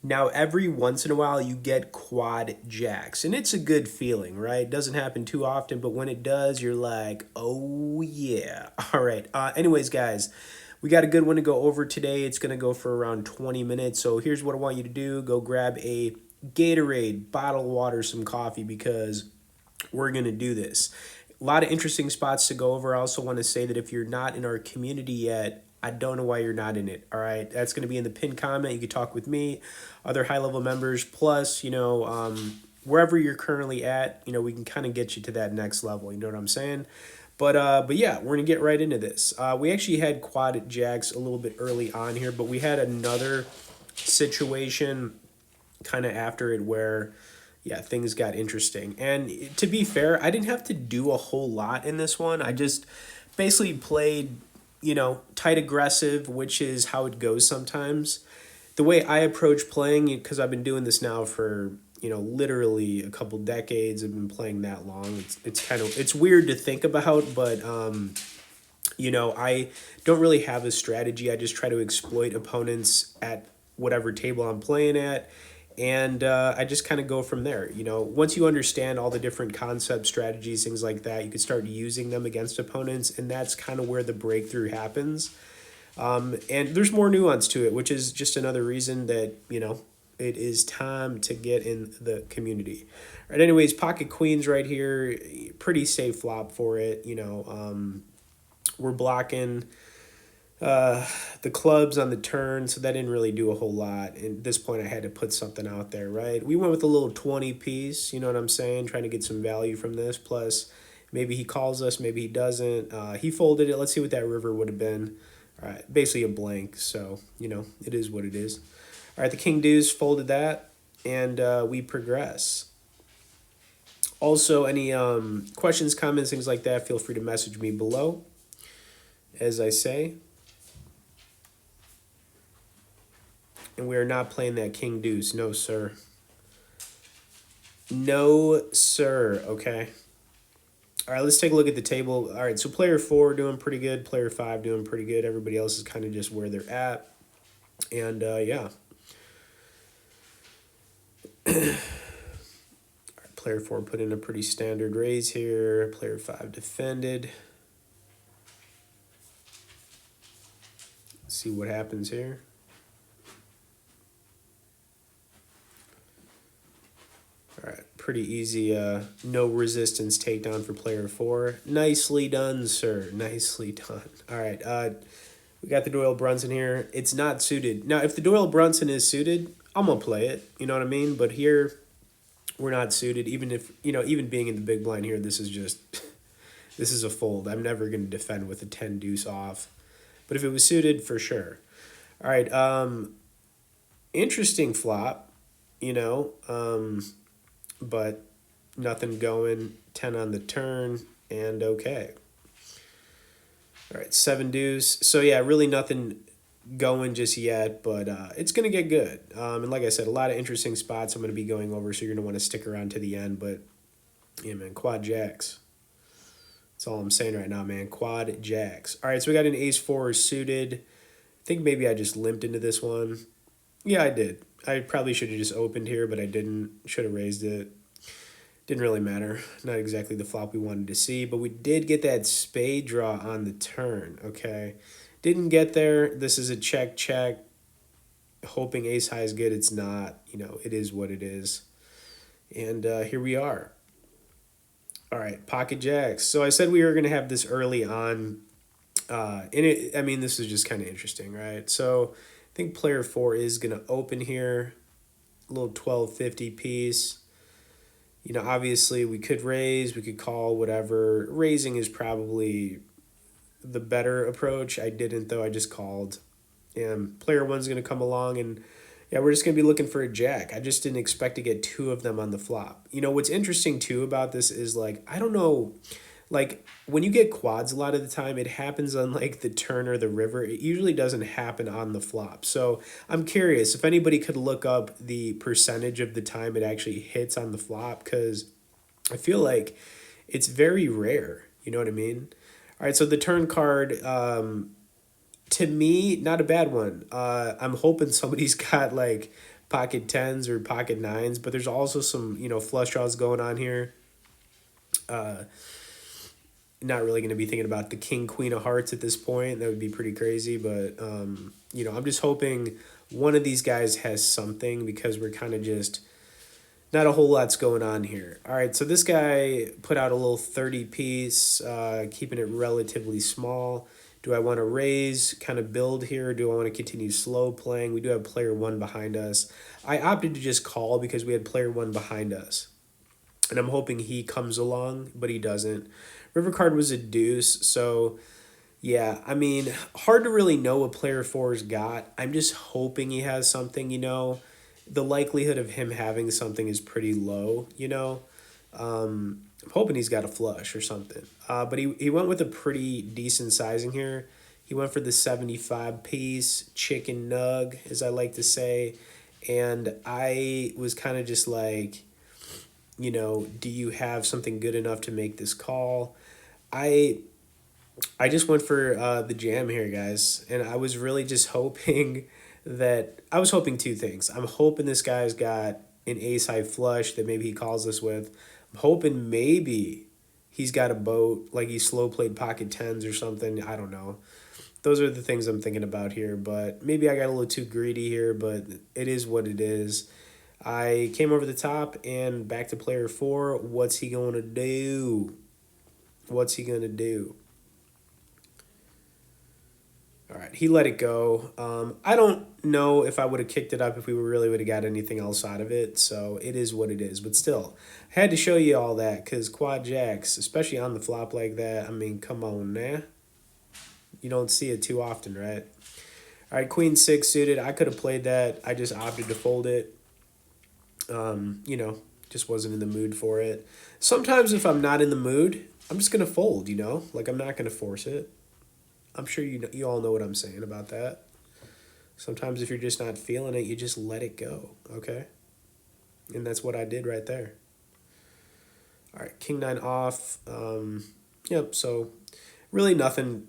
Now, every once in a while, you get quad jacks, and it's a good feeling, right? It doesn't happen too often, but when it does, you're like, oh yeah. All right. Anyways, guys, we got a good one to go over today. It's going to go for around 20 minutes. So here's what I want you to do: go grab a Gatorade, bottled water, some coffee, because we're going to do this. A lot of interesting spots to go over. I also want to say that if you're not in our community yet, I don't know why you're not in it. All right. That's going to be in the pinned comment. You can talk with me, other high level members, plus, wherever you're currently at, we can kind of get you to that next level. You know what I'm saying? But yeah, we're gonna get right into this. We actually had quad jacks a little bit early on here, but we had another situation kind of after it where yeah, things got interesting. And to be fair, I didn't have to do a whole lot in this one. I just basically played, tight aggressive, which is how it goes sometimes. The way I approach playing, because I've been doing this now for, literally a couple decades. I've been playing that long. It's weird to think about, but I don't really have a strategy. I just try to exploit opponents at whatever table I'm playing at. And I just kind of go from there. Once you understand all the different concepts, strategies, things like that, you can start using them against opponents. And that's kind of where the breakthrough happens. And there's more nuance to it, which is just another reason that, it is time to get in the community. All right, anyways, pocket queens right here, pretty safe flop for it. We're blocking the clubs on the turn, so that didn't really do a whole lot. At this point, I had to put something out there, right? We went with a little 20 piece, you know what I'm saying? Trying to get some value from this. Plus, maybe he calls us, maybe he doesn't. He folded it. Let's see what that river would have been. All right, basically a blank, so, it is what it is. All right, the king deuce folded that, and we progress. Also, any questions, comments, things like that, feel free to message me below, as I say. And we are not playing that king deuce. No, sir. No, sir. Okay. All right, let's take a look at the table. All right, so player 4 doing pretty good. Player 5 doing pretty good. Everybody else is kind of just where they're at. And, yeah. All right, player 4 put in a pretty standard raise here. Player 5 defended. Let's see what happens here. All right, pretty easy, no resistance takedown for player 4. Nicely done, sir. Nicely done. All right, we got the Doyle Brunson here. It's not suited. Now, if the Doyle Brunson is suited, I'm going to play it. You know what I mean? But here, we're not suited. Even if, even being in the big blind here, this is just, this is a fold. I'm never going to defend with a 10 deuce off. But if it was suited, for sure. All right, interesting flop, but nothing going. 10 on the turn, and okay. All right, 7 deuce. So yeah, really nothing going just yet, but it's going to get good. And like I said, a lot of interesting spots I'm going to be going over, so you're going to want to stick around to the end. But yeah, man, quad jacks. That's all I'm saying right now, man. Quad jacks. All right, so we got an ace-4 suited. I think maybe I just limped into this one. Yeah, I did. I probably should have just opened here, but I didn't. Should have raised it. Didn't really matter. Not exactly the flop we wanted to see, but we did get that spade draw on the turn, okay? Didn't get there. This is a check. Hoping ace high is good. It's not. It is what it is. And here we are. All right, pocket jacks. So I said we were going to have this early on. This is just kind of interesting, right? So I think player 4 is going to open here. A little 1250 piece. Obviously we could raise, we could call, whatever. Raising is probably the better approach. I didn't, though. I just called. And player 1's going to come along, and yeah, we're just going to be looking for a jack. I just didn't expect to get 2 of them on the flop. What's interesting, too, about this is, I don't know, when you get quads a lot of the time, it happens on, the turn or the river. It usually doesn't happen on the flop. So I'm curious if anybody could look up the percentage of the time it actually hits on the flop, because I feel like it's very rare. You know what I mean? All right, so the turn card, to me, not a bad one. I'm hoping somebody's got, pocket tens or pocket nines, but there's also some, flush draws going on here. Not really going to be thinking about the king, queen of hearts at this point. That would be pretty crazy, but, I'm just hoping one of these guys has something because we're kind of just not a whole lot's going on here. All right, so this guy put out a little 30 piece, keeping it relatively small. Do I want to raise, kind of build here? Or do I want to continue slow playing? We do have player one behind us. I opted to just call because we had player one behind us. And I'm hoping he comes along, but he doesn't. River card was a deuce, so yeah, I mean, hard to really know what player four's got. I'm just hoping he has something, The likelihood of him having something is pretty low, I'm hoping he's got a flush or something. But he went with a pretty decent sizing here. He went for the 75 piece chicken nug, as I like to say. And I was kind of just like, do you have something good enough to make this call? I just went for the jam here, guys. And I was really just hoping I was hoping two things. I'm hoping this guy's got an ace high flush that maybe he calls us with. I'm hoping maybe he's got a boat, like he slow played pocket tens or something. I don't know. Those are the things I'm thinking about here, but maybe I got a little too greedy here, but it is what it is. I came over the top and back to player four. What's he going to do? What's he going to do? All right, he let it go. I don't know if I would have kicked it up if we really would have got anything else out of it. So it is what it is. But still, I had to show you all that because quad jacks, especially on the flop like that, I mean, come on, nah. You don't see it too often, right? All right, queen six suited. I could have played that. I just opted to fold it. Just wasn't in the mood for it. Sometimes if I'm not in the mood, I'm just going to fold, Like I'm not going to force it. I'm sure you all know what I'm saying about that. Sometimes if you're just not feeling it, you just let it go, okay? And that's what I did right there. All right, king nine off. Yep, so really nothing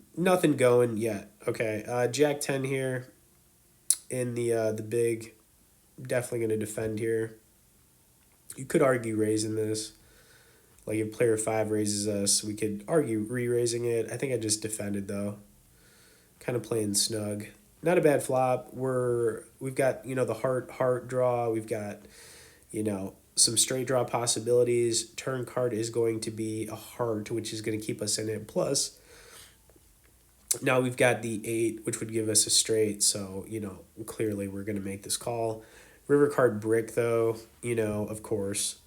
going yet. Okay, jack 10 here in the big. Definitely going to defend here. You could argue raising this. Like if player 5 raises us, we could argue re-raising it. I think I just defended though. Kind of playing snug. Not a bad flop. We've got, the heart draw. We've got, some straight draw possibilities. Turn card is going to be a heart, which is going to keep us in it. Plus, now we've got the 8, which would give us a straight. So, clearly we're going to make this call. River card brick, though, of course.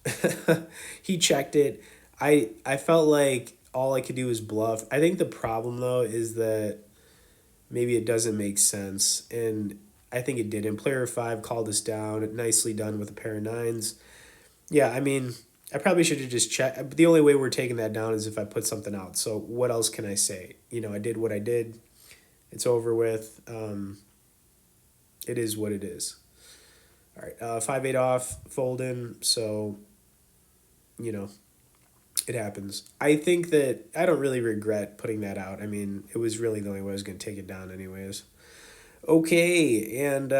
He checked it. I felt like all I could do was bluff. I think the problem, though, is that maybe it doesn't make sense. And I think it did. And player 5 called us down. Nicely done with a pair of nines. Yeah, I mean, I probably should have just checked. But the only way we're taking that down is if I put something out. So what else can I say? I did what I did. It's over with. It is what it is. All right, 5-8 off, folding, so, it happens. I think that I don't really regret putting that out. I mean, it was really the only way I was going to take it down anyways. Okay, and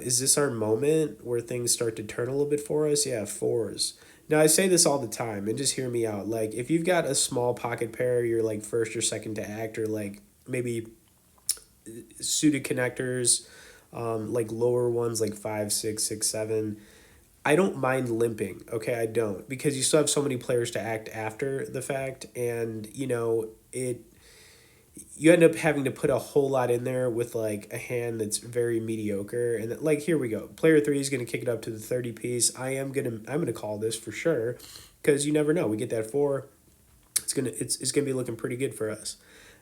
is this our moment where things start to turn a little bit for us? Yeah, fours. Now, I say this all the time, and just hear me out. Like, if you've got a small pocket pair, you're, like, first or second to act, or, like, maybe suited connectors, like lower ones like 5, 6, 6, 7. I don't mind limping, okay? I don't, because you still have so many players to act after the fact, and you end up having to put a whole lot in there with like a hand that's very mediocre. And like here we go, player 3 is going to kick it up to the 30 piece. I'm gonna call this for sure, because you never know. We get that 4, it's gonna be looking pretty good for us.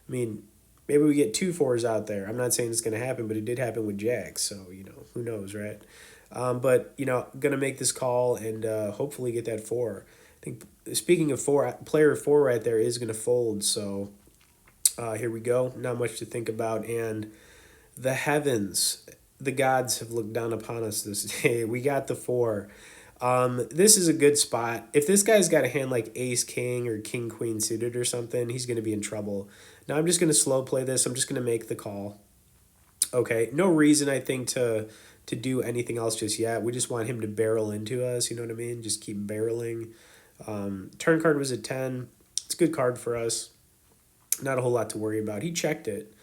I mean, maybe we get 2 4s out there. I'm not saying it's going to happen, but it did happen with jacks. So, who knows, right? But, going to make this call and hopefully get that 4. I think, speaking of 4, player 4 right there is going to fold. So, here we go. Not much to think about. And the heavens, the gods have looked down upon us this day. We got the 4. This is a good spot. If this guy's got a hand like ace king or king queen suited or something, he's going to be in trouble. Now I'm just going to slow play this. I'm just going to make the call. Okay, no reason I think to to do anything else just yet. We just want him to barrel into us, you know what I mean? Just keep barreling. Turn card was a 10. It's a good card for us. Not a whole lot to worry about. He checked it.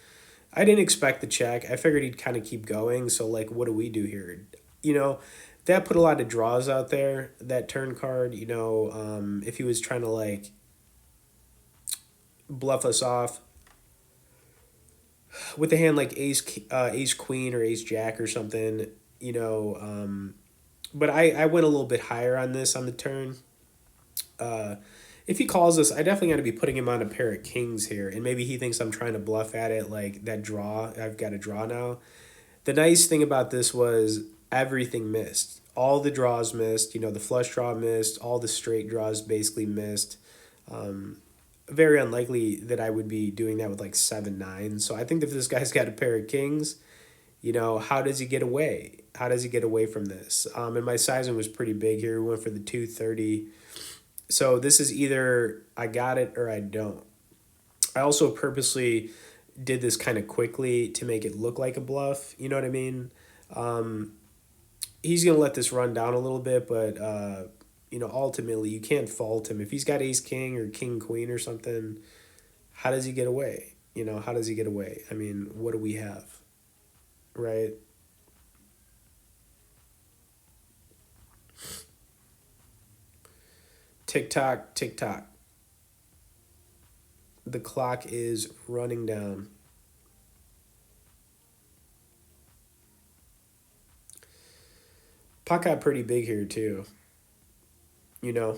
I didn't expect the check. I figured he'd kind of keep going. So, like, what do we do here? You know, that put a lot of draws out there, that turn card. You know, if he was trying to, like, bluff us off with a hand like ace queen or ace jack or something, you know. But I went a little bit higher on this on the turn. If he calls us, I definitely got to be putting him on a pair of kings here, and maybe he thinks I'm trying to bluff at it, like that draw. I've got a draw now. The nice thing about this was everything missed. All the draws missed. You know, the flush draw missed. All the straight draws basically missed. Very unlikely that I would be doing that with like 7-9. So I think if this guy's got a pair of kings, you know, how does he get away? How does he get away from this? And my sizing was pretty big here. We went for the 230. So this is either I got it or I don't. I also purposely did this kind of quickly to make it look like a bluff. You know what I mean? He's going to let this run down a little bit, but, you know, ultimately you can't fault him. If he's got ace king or king queen or something, how does he get away? You know, how does he get away? I mean, what do we have? Right? Tick tock, tick tock. The clock is running down. Pot got pretty big here too. You know.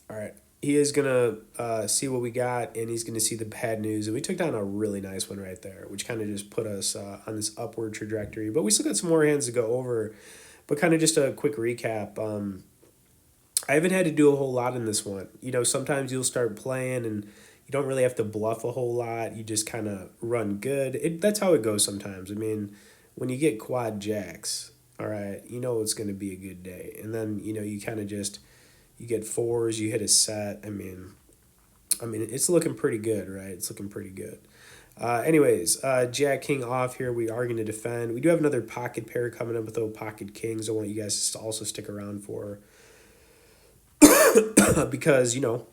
All right. He is going to see what we got, and he's going to see the bad news. And we took down a really nice one right there, which kind of just put us on this upward trajectory. But we still got some more hands to go over. But kind of just a quick recap. I haven't had to do a whole lot in this one. You know, sometimes you'll start playing and you don't really have to bluff a whole lot. You just kind of run good. That's how it goes sometimes. I mean, when you get quad jacks, all right, you know it's going to be a good day. And then, you know, you kind of just, you get fours, you hit a set. I mean, it's looking pretty good, right? It's looking pretty good. Anyways, Jack King off here. We are going to defend. We do have another pocket pair coming up with those pocket kings. I want you guys to also stick around for because, you know,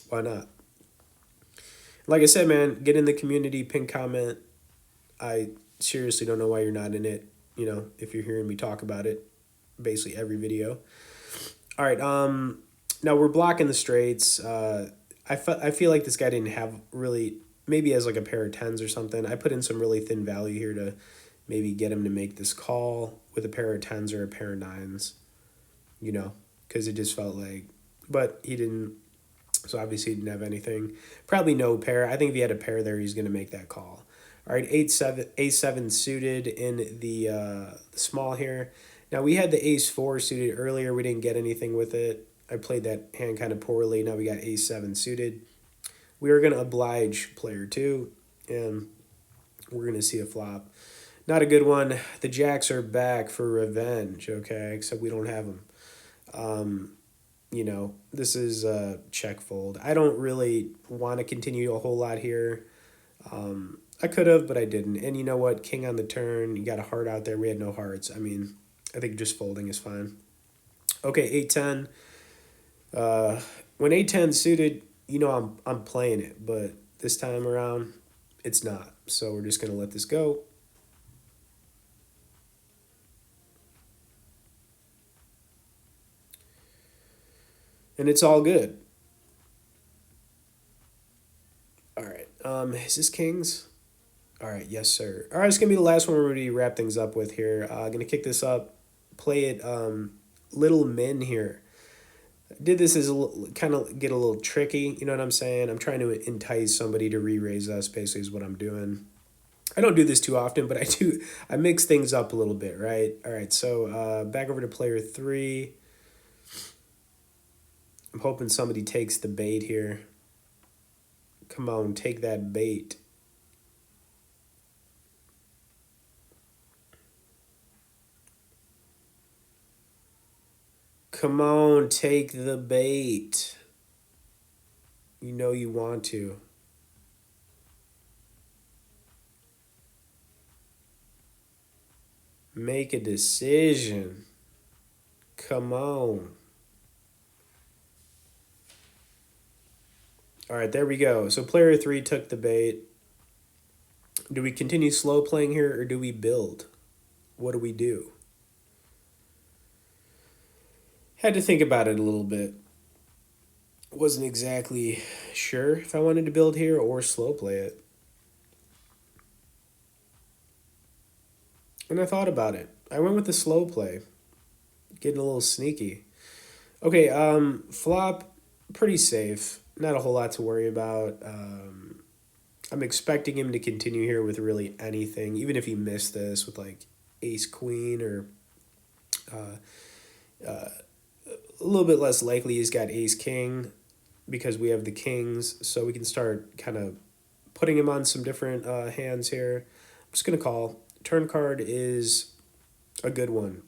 why not? Like I said, man, get in the community, pin comment. I seriously don't know why you're not in it, you know, if you're hearing me talk about it basically every video. All right, now we're blocking the straights. I feel like this guy didn't have really, maybe as like a pair of tens or something. I put in some really thin value here to maybe get him to make this call with a pair of tens or a pair of nines, you know, because it just felt like, but he didn't, so obviously he didn't have anything. Probably no pair. I think if he had a pair there, he's going to make that call. All right, A7 suited in the small here. Now, we had the ace-4 suited earlier. We didn't get anything with it. I played that hand kind of poorly. Now we got ace-7 suited. We are going to oblige player 2, and we're going to see a flop. Not a good one. The jacks are back for revenge, okay, except we don't have them. You know, this is a check fold. I don't really want to continue a whole lot here. I could have, but I didn't. And you know what? King on the turn. You got a heart out there. We had no hearts. I mean, I think just folding is fine. Okay, 8-10. When 8-10 suited, you know I'm playing it, but this time around, it's not. So we're just going to let this go. And it's all good. All right. Is this kings? All right, yes, sir. All right, it's going to be the last one we're going to wrap things up with here. Going to kick this up, play it little min here. Did this as kind of get a little tricky, you know what I'm saying? I'm trying to entice somebody to re-raise us, basically is what I'm doing. I don't do this too often, but I mix things up a little bit, right? All right, so back over to player 3. I'm hoping somebody takes the bait here. Come on, take that bait. Come on, take the bait. You know you want to. Make a decision. Come on. All right, there we go. So player 3 took the bait. Do we continue slow playing here or do we build? What do we do? Had to think about it a little bit. Wasn't exactly sure if I wanted to build here or slow play it. And I thought about it. I went with the slow play. Getting a little sneaky. Okay, flop, pretty safe. Not a whole lot to worry about. I'm expecting him to continue here with really anything, even if he missed this with like ace queen or a little bit less likely he's got ace king because we have the kings, so we can start kind of putting him on some different hands here. I'm just going to call. Turn card is a good one.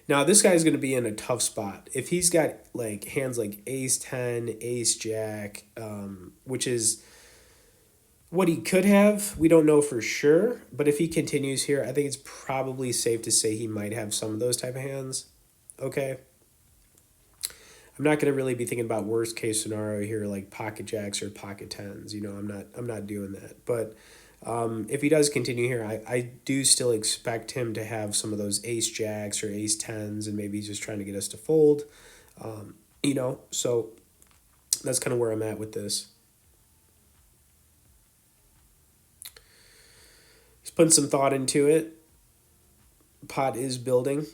Now, this guy's going to be in a tough spot. If he's got like hands like ace 10, ace jack, which is what he could have, we don't know for sure. But if he continues here, I think it's probably safe to say he might have some of those type of hands. Okay. I'm not going to really be thinking about worst case scenario here, like pocket jacks or pocket tens. You know, I'm not doing that. But if he does continue here, I do still expect him to have some of those ace jacks or ace tens, and maybe he's just trying to get us to fold. You know, so that's kind of where I'm at with this. He's putting some thought into it. Pot is building.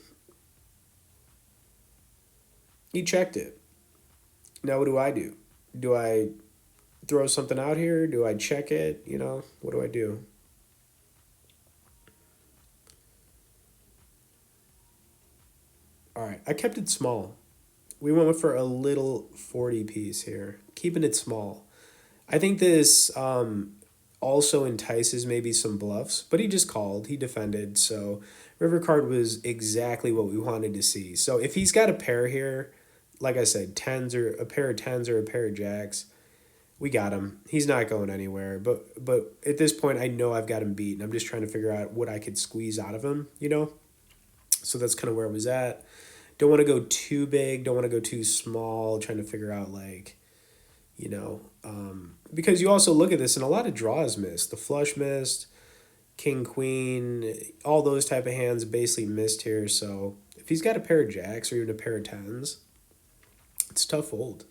He checked it. Now what do I do? Do I throw something out here? Do I check it? You know, what do I do? All right, I kept it small. We went for a little 40 piece here, keeping it small. I think this also entices maybe some bluffs, but he just called. He defended, so river card was exactly what we wanted to see. So if he's got a pair here, like I said, tens or a pair of tens or a pair of jacks, we got him. He's not going anywhere. But at this point, I know I've got him beat, and I'm just trying to figure out what I could squeeze out of him, you know? So that's kind of where I was at. Don't want to go too big. Don't want to go too small. Trying to figure out, like, you know, because you also look at this, and a lot of draws missed. The flush missed, king, queen, all those type of hands basically missed here. So if he's got a pair of jacks or even a pair of tens, it's a tough fold.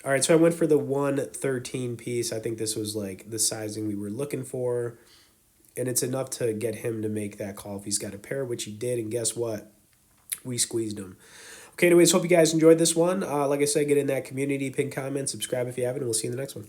All right, so I went for the 113 piece. I think this was like the sizing we were looking for. And it's enough to get him to make that call if he's got a pair, which he did. And guess what? We squeezed him. Okay, anyways, hope you guys enjoyed this one. Like I said, get in that community, pin comment, subscribe if you haven't, and we'll see you in the next one.